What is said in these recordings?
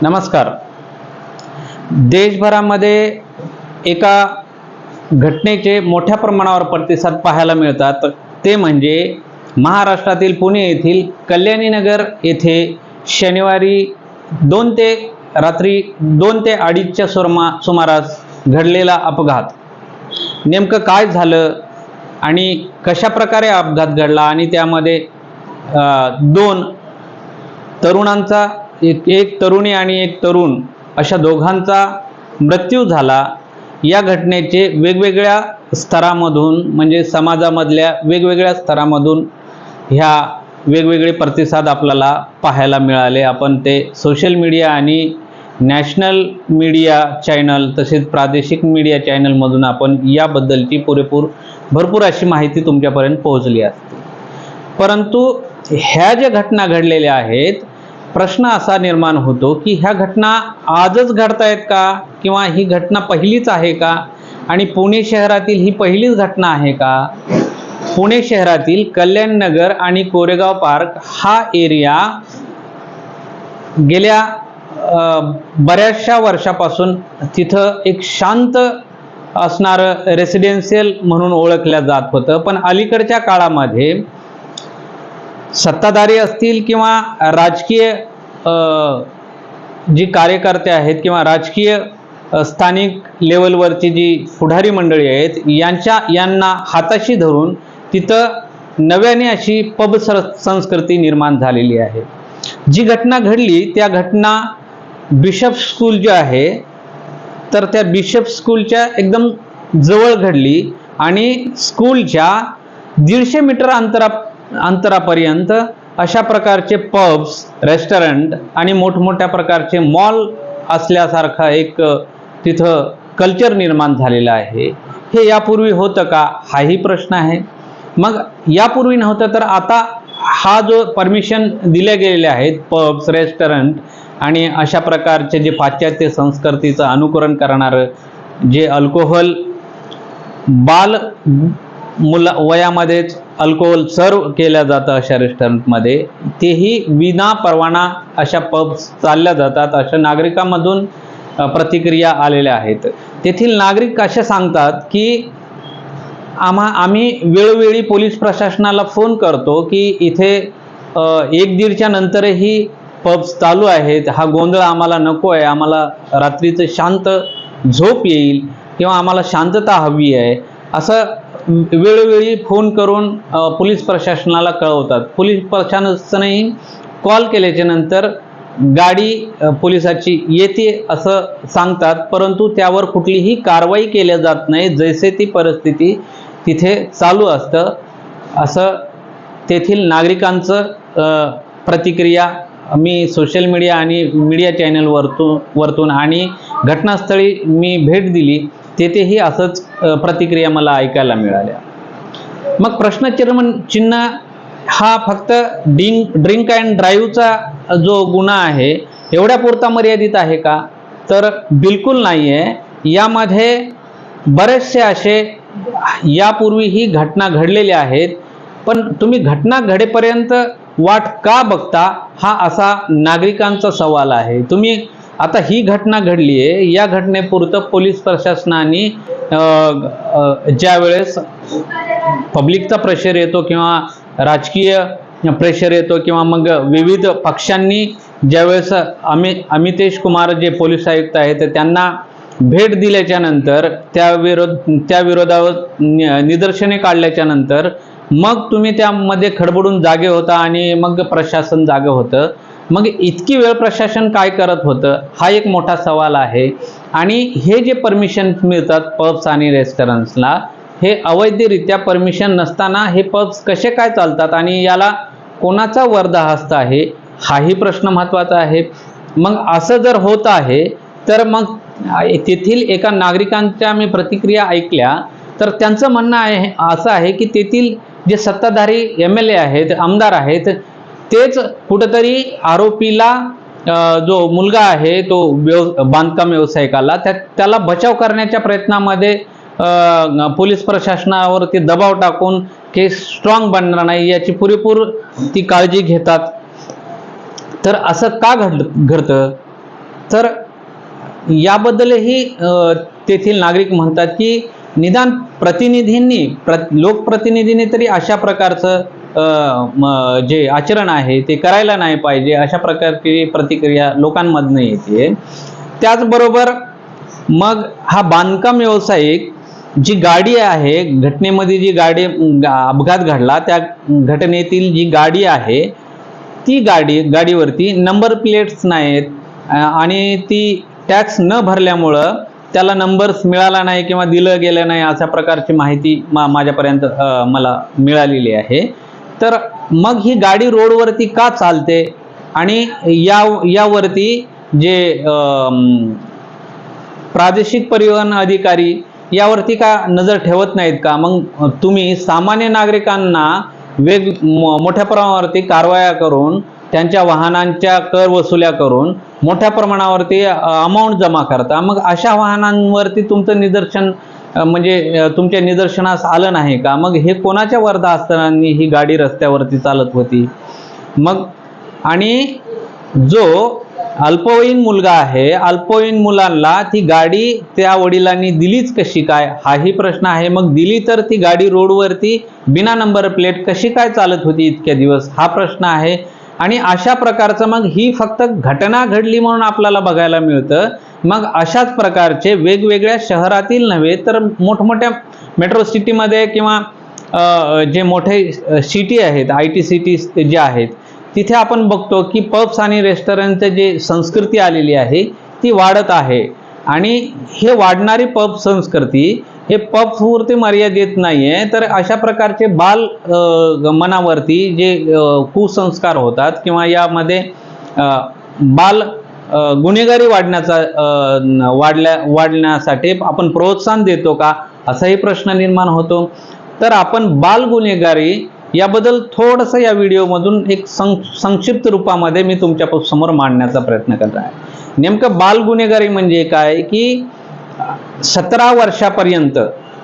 नमस्कार. देशभरामध्ये एका घटनेचे मोठ्या प्रमाणावर प्रतिसाद पाहायला मिळतात. ते म्हणजे महाराष्ट्रातील पुणे येथील कल्याणीनगर येथे शनिवारी रात्री 2 ते 2:30च्या सुमारास घडलेला अपघात. नेमकं काय झालं आणि कशा प्रकारे अपघात घडला आणि त्यामध्ये 2 तरुणांचा एक तरुणी आणि एक तरुण अशा दोघांचा मृत्यू झाला. या घटनेचे वेगवेगळ्या स्तरामधून म्हणजे समाजामधल्या वेगवेगळ्या स्तरामधून ह्या वेगवेगळे प्रतिसाद आपल्याला पाहायला मिळाले. आपण ते सोशल मीडिया आणि नॅशनल मीडिया चॅनल तसेच प्रादेशिक मीडिया चॅनलमधून आपण याबद्दलची भरपूर अशी माहिती तुमच्यापर्यंत पोहोचली असते. परंतु ह्या ज्या घटना घडलेल्या आहेत, प्रश्न असा निर्माण होतो की ह्या घटना आजच घडतायत का, किंवा ही घटना पहिलीच आहे का, आणि पुणे शहरातील ही पहिलीच घटना आहे का? पुणे शहरातील कल्याणनगर आणि कोरेगाव पार्क हा एरिया गेल्या बऱ्याचशा वर्षापासून तिथं एक शांत असणारं रेसिडेन्शियल म्हणून ओळखल्या जात होतं. पण अलीकडच्या काळामध्ये सत्ताधारी असतील किंवा राजकीय जी कार्यकर्ते आहेत किंवा राजकीय स्थानिक लेवलवरची जी पुढारी मंडळी आहेत, यांना हाताशी धरून तिथं नव्याने अशी पब संस्कृती निर्माण झालेली आहे. जी घटना घडली त्या घटना बिशप स्कूल जे आहे, तर त्या बिशप स्कूलच्या एकदम जवळ घडली आणि स्कूलच्या 150 मीटर अंतरापर्यंत अशा प्रकारचे पब्स, रेस्टॉरंट आणि मोठमोठ्या प्रकारचे मॉल असल्यासारखा एक तिथं कल्चर निर्माण झालेलं आहे. हे यापूर्वी होतं का, हाही प्रश्न आहे. मग यापूर्वी नव्हतं तर आता हा जो परमिशन दिल्या गेलेले आहेत पब्स, रेस्टॉरंट आणि अशा प्रकारचे जे पाश्चात्य संस्कृतीचं अनुकरण करणारं जे अल्कोहोल वयामध्येच अल्कोहोल सर्व केल्या जातं अशा रेस्टॉरंटमध्ये, तेही विना परवाना अशा पब्स चालल्या जातात, अशा नागरिकांमधून प्रतिक्रिया आलेल्या आहेत. तेथील नागरिक असे सांगतात की आम्ही वेळोवेळी पोलीस प्रशासनाला फोन करतो की इथे 1-1:30च्या नंतरही पब्स चालू आहेत, हा गोंधळ आम्हाला नको आहे, आम्हाला रात्रीचं शांत झोप येईल किंवा आम्हाला शांतता हवी आहे, असं वेळोवेळी फोन करून पोलीस प्रशासनाला कळवतात. पोलीस प्रशासनाने कॉल केल्याच्या नंतर गाडी पोलिसाची येते असं सांगतात, परंतु त्यावर कुठलीही कारवाई केली जात नाही. जैसे ती परिस्थिती तिथे चालू असतं असं तेथील नागरिकांचं प्रतिक्रिया मी सोशल मीडिया आणि मीडिया चॅनलवरतून आणि घटनास्थळी मी भेट दिली, तेथेही असंच प्रतिक्रिया मला ऐकायला मिळाल्या. मग प्रश्नचिन्ह हा फक्त ड्रिंक अँड ड्राईव्हचा जो गुन्हा आहे एवढ्यापुरता मर्यादित आहे का, तर बिलकुल नाही आहे. यामध्ये बरेचसे असे यापूर्वीही घटना घडलेल्या आहेत, पण तुम्ही घटना घडेपर्यंत वाट का बघता, हा असा नागरिकांचा सवाल आहे. तुम्ही आता ही घटना घडली आहे, या घटनेपुरतं पोलीस प्रशासनाने ज्या वेळेस पब्लिकचा प्रेशर येतो किंवा राजकीय प्रेशर येतो किंवा मग विविध पक्षांनी ज्यावेळेस अमितेश कुमार जे पोलीस आयुक्त आहेत त्यांना भेट दिल्याच्या नंतर त्या विरोधावर निदर्शने काढल्याच्या नंतर मग तुम्ही त्यामध्ये खडबडून जागे होता आणि मग प्रशासन जागे होतं. मग इतकी वेळ प्रशासन काय करत होतं, हा एक मोठा सवाल आहे. आणि हे जे परमिशन मिळतात पब्स आणि रेस्टॉरंट्सला, हे अवैधरित्या परमिशन नसताना हे पब्स कसे काय चालतात आणि याला कोणाचा वरदहस्त आहे, हाही प्रश्न महत्त्वाचा आहे. मग असं जर होत आहे तर मग तेथील एका नागरिकांच्या मी प्रतिक्रिया ऐकल्या, तर त्यांचं म्हणणं असं आहे की तेथील जे सत्ताधारी MLA आहेत, आमदार आहेत, तेच कुठंतरी आरोपीला जो मुलगा आहे तो बांधकाम व्यावसायिकाला त्याला बचाव करण्याच्या प्रयत्नामध्ये पोलीस प्रशासनावरती दबाव टाकून केस स्ट्रॉंग बनणार नाही याची पुरेपूर ती काळजी घेतात. तर असं का घडतं? तर याबद्दलही तेथील नागरिक म्हणतात की निदान प्रतिनिधींनी लोकप्रतिनिधींनी तरी अशा प्रकारचं जे आचरण आहे ते करायला नाही पाहिजे, अशा प्रकारची प्रतिक्रिया लोकांमधनं येते. त्याचबरोबर मग हा बांधकाम व्यावसायिक जी गाडी आहे, घटनेमध्ये जी अपघात घडला त्या घटनेतील जी गाडी आहे ती गाडीवरती नंबर प्लेट्स नाहीत आणि ती टॅक्स न भरल्यामुळं त्याला नंबर्स मिळाला नाही किंवा दिलं गेलं नाही, अशा प्रकारची माहिती माझ्यापर्यंत मला मिळालेली आहे. तर मग ही गाडी रोडवरती का चालते आणि यावरती जे प्रादेशिक परिवहन अधिकारी यावरती का नजर ठेवत नाहीत का? मग तुम्ही सामान्य नागरिकांना मोठ्या प्रमाणावरती कारवाया करून त्यांच्या वाहनांच्या कर वसुल्या करून मोठ्या प्रमाणावरती अमाऊंट जमा करता, मग अशा वाहनांवरती तुमचं निदर्शन म्हणजे तुमच्या निदर्शनास आलं नाही का? मग हे कोणाच्या वर्धा असताना ही गाडी रस्त्यावरती चालत होती? मग आणि जो अल्पवयीन मुलगा आहे, अल्पवयीन मुलांना ती गाडी त्या वडिलांनी दिलीच कशी काय, हाही प्रश्न आहे. मग दिली तर ती गाडी रोडवरती बिना नंबर प्लेट कशी काय चालत होती इतक्या दिवस, हा प्रश्न आहे. आणि अशा प्रकारचं मग ही फक्त घटना घडली म्हणून आपल्याला बघायला मिळतं. मग अशाच प्रकारचे वेगवेगळ्या शहरातील नव्हे तर मोठमोठ्या मेट्रो सिटीमध्ये किंवा जे मोठे सिटी आहेत, IT सिटी जे आहेत, तिथे आपण बघतो की पब्स आणि रेस्टॉरंटची जे संस्कृती आलेली आहे ती वाढत आहे. आणि हे वाढणारी पब संस्कृती हे पब्सवरती मर्यादित नाही आहे, तर अशा प्रकारचे मनावरती जे कुसंस्कार होतात किंवा यामध्ये गुन्हेगारी वाढण्यासाठी आपण प्रोत्साहन देतो का, असाही प्रश्न निर्माण होतो. तर आपण बाल गुन्हेगारी याबद्दल थोडंसं या व्हिडिओमधून एक संक्षिप्त रूपामध्ये मी तुमच्या समोर मांडण्याचा प्रयत्न करत आहे. नेमकं बाल गुन्हेगारी म्हणजे काय की 17 वर्षापर्यंत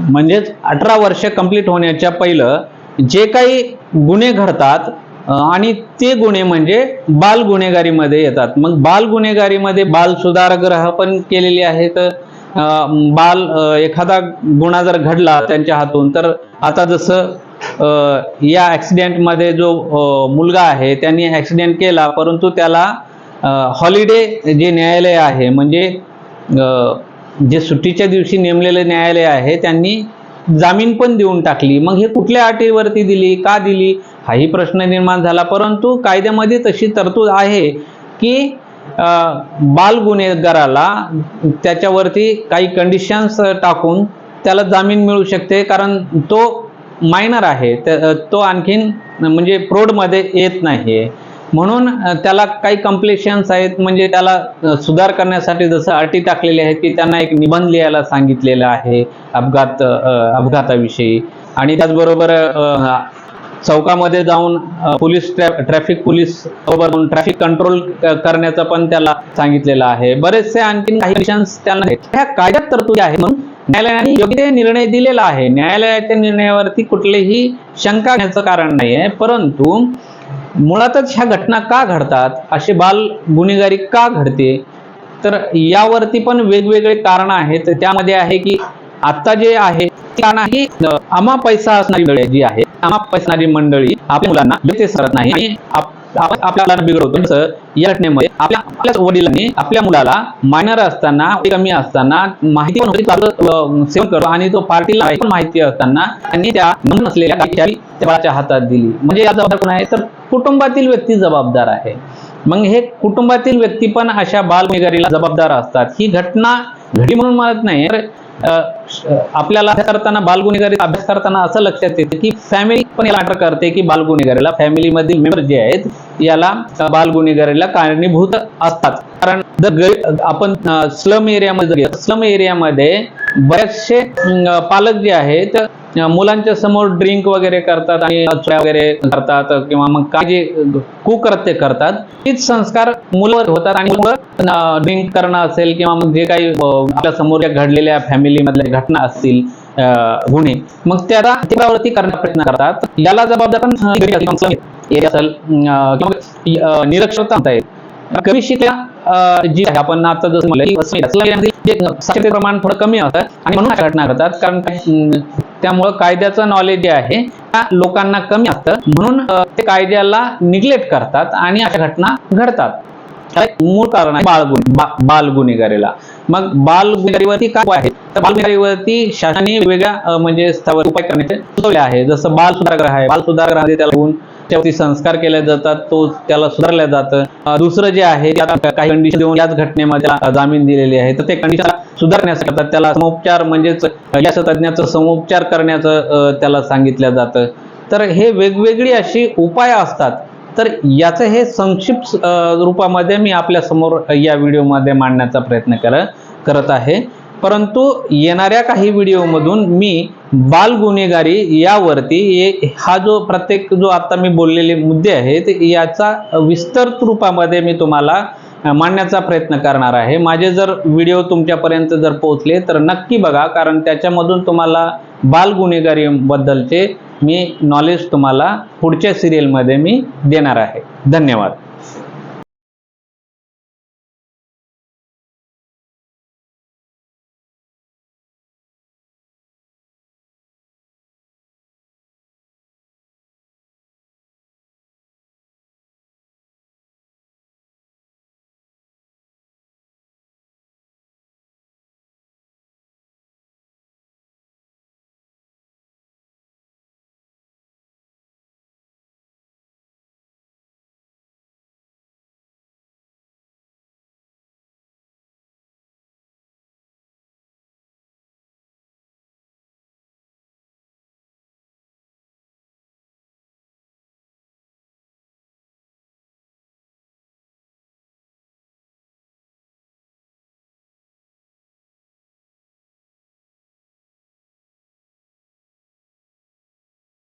म्हणजेच 18 वर्ष कंप्लीट होण्याच्या पहिलं जे काही गुन्हे घडतात आणि ते गुन्हे म्हणजे बाल गुन्हेगारीमध्ये येतात. मग बाल गुन्हेगारीमध्ये बाल सुधारगृह पण केलेली आहेत. एखादा गुन्हा जर घडला त्यांच्या हातून, तर आता जसं या ॲक्सिडेंटमध्ये जो मुलगा आहे त्यांनी ॲक्सिडेंट केला, परंतु त्याला हॉलिडे जे न्यायालय आहे म्हणजे जे सुट्टीच्या दिवशी नेमलेले न्यायालय आहे त्यांनी जामीन पण देऊन टाकली. मग हे कुठल्या अटीवरती दिली, का दिली, हाही प्रश्न निर्माण झाला. परंतु कायद्यामध्ये तशी तरतूद आहे की बाल गुन्हेगाराला त्याच्यावरती काही कंडिशन्स टाकून त्याला जामीन मिळू शकते, कारण तो मायनर आहे, तो आणखीन म्हणजे प्रौढमध्ये येत नाही, म्हणून त्याला काही कम्प्लेशन्स आहेत. म्हणजे त्याला सुधार करण्यासाठी जसं अटी टाकलेली आहेत की त्यांना एक निबंध लिहायला सांगितलेला आहे अपघाताविषयी. आणि त्याचबरोबर चौकामध्ये जाऊन ट्रॅफिक पोलीस बरोबर ट्रॅफिक कंट्रोल करण्याचं पण त्याला सांगितलेलं आहे. बरेचसे आणखीन काही कंडिशन्स त्यांना आहेत. ह्या कायद्यात तरतुदी आहे म्हणून न्यायालयाने योग्य ते निर्णय दिलेला आहे. न्यायालयाच्या निर्णयावरती कुठलीही शंका घेण्याचं कारण नाही आहे. परंतु मुळातच ह्या घटना का घडतात, अशी बाल गुन्हेगारी का घडते, तर यावरती पण वेगवेगळे कारण आहेत. त्यामध्ये आहे की आता जे आहे ते कारण आहे की अमाप पैसा असणारी मंडळी जी आहे, अमाप पैसा असणारी मंडळी आपल्या मुलांना ते सरत नाही आणि आपल्याला बिघडवतो. जसं या घटनेमध्ये आपल्या वडिलांनी आपल्या मुलाला मायनर असताना, कमी असताना माहिती पण सेवन करतो आणि तो पार्टीला पण माहिती असताना त्यांनी त्या नमून असलेल्या गाडीची त्या बाळाच्या हातात दिली. म्हणजे या जबाबदार कोण आहे, तर कुटुंबातील व्यक्ती जबाबदार आहे. मग हे कुटुंबातील व्यक्ती पण अशा बाल गुन्हेगारीला जबाबदार असतात. ही घटना घडी म्हणून म्हणत नाही, तर आपल्याला करताना बाल गुन्हेगारी अभ्यास करताना असं लक्षात येतं की फॅमिली पण याला अटक करते की बाल गुन्हेगारीला फॅमिलीमधील मेंबर जे आहेत याला बाल गुन्हेगारीला कारणीभूत असतात. कारण जर आपण स्लम एरियामध्ये बरेचसे पालक जे आहेत मुलांच्या समोर ड्रिंक वगैरे करतात आणि वगैरे करतात किंवा मग काय जे कुकृत्य करतात, तीच संस्कार मुलावर होतात आणि मुलं ड्रिंक करणं असेल किंवा मग जे काही आपल्या समोर घडलेल्या फॅमिलीमधल्या घटना असतील गुन्हे, मग त्यावरती करण्याचा प्रयत्न करतात. याला जबाबदार पण एरिया असेल किंवा निरक्षरता म्हणता येईल. कमी शिकल्या जी आहे, आपण आता जसं म्हणलं की साक्षरते प्रमाण थोडं कमी असतं आणि म्हणून अशा घटना घडतात, कारण त्यामुळे कायद्याचं नॉलेज जे आहे त्या लोकांना कमी असतं, म्हणून ते कायद्याला निग्लेक्ट करतात आणि अशा घटना घडतात. मूळ कारण आहे बाल गुन्हेगारीला. मग बाल गुन्हेगारीवरती काय उपाय आहे, तर बाल गुन्हेगारीवरती शासनाने वेगवेगळ्या म्हणजे स्तरावर उपाय करण्याचे सुचवले आहे. जसं बाल सुधारगृह आहे, बाल सुधारगृहामध्ये त्याला घेऊन त्यावरती संस्कार केले जातात, त्याला सुधारलं जातं. दुसरं जे आहे काही कंडिशन देऊन याच घटनेमध्ये त्याला जामीन दिलेली आहे, तर ते कंडिशन सुधारण्यासाठी त्याला समोपचार म्हणजेच यश तज्ञाचं समोपचार करण्याचं त्याला सांगितलं जातं. तर हे वेगवेगळी अशी उपाय असतात. तर याचं हे संक्षिप्त रूपामध्ये मी आपल्या समोर या व्हिडिओमध्ये मांडण्याचा प्रयत्न करत आहे. परंतु येणाऱ्या काही व्हिडिओमधून मी बाल गुन्हेगारी यावरती हा जो प्रत्येक जो आता मी बोललेले मुद्दे आहेत याचा विस्तृत रूपामध्ये मी तुम्हाला मांडण्याचा प्रयत्न करणार आहे. माझे जर व्हिडिओ तुमच्यापर्यंत जर पोहोचले तर नक्की बघा, कारण त्याच्यामधून तुम्हाला बाल गुन्हेगारी बद्दलचे मी नॉलेज तुम्हाला पुढच्या सिरियलमध्ये मी देणार आहे. धन्यवाद.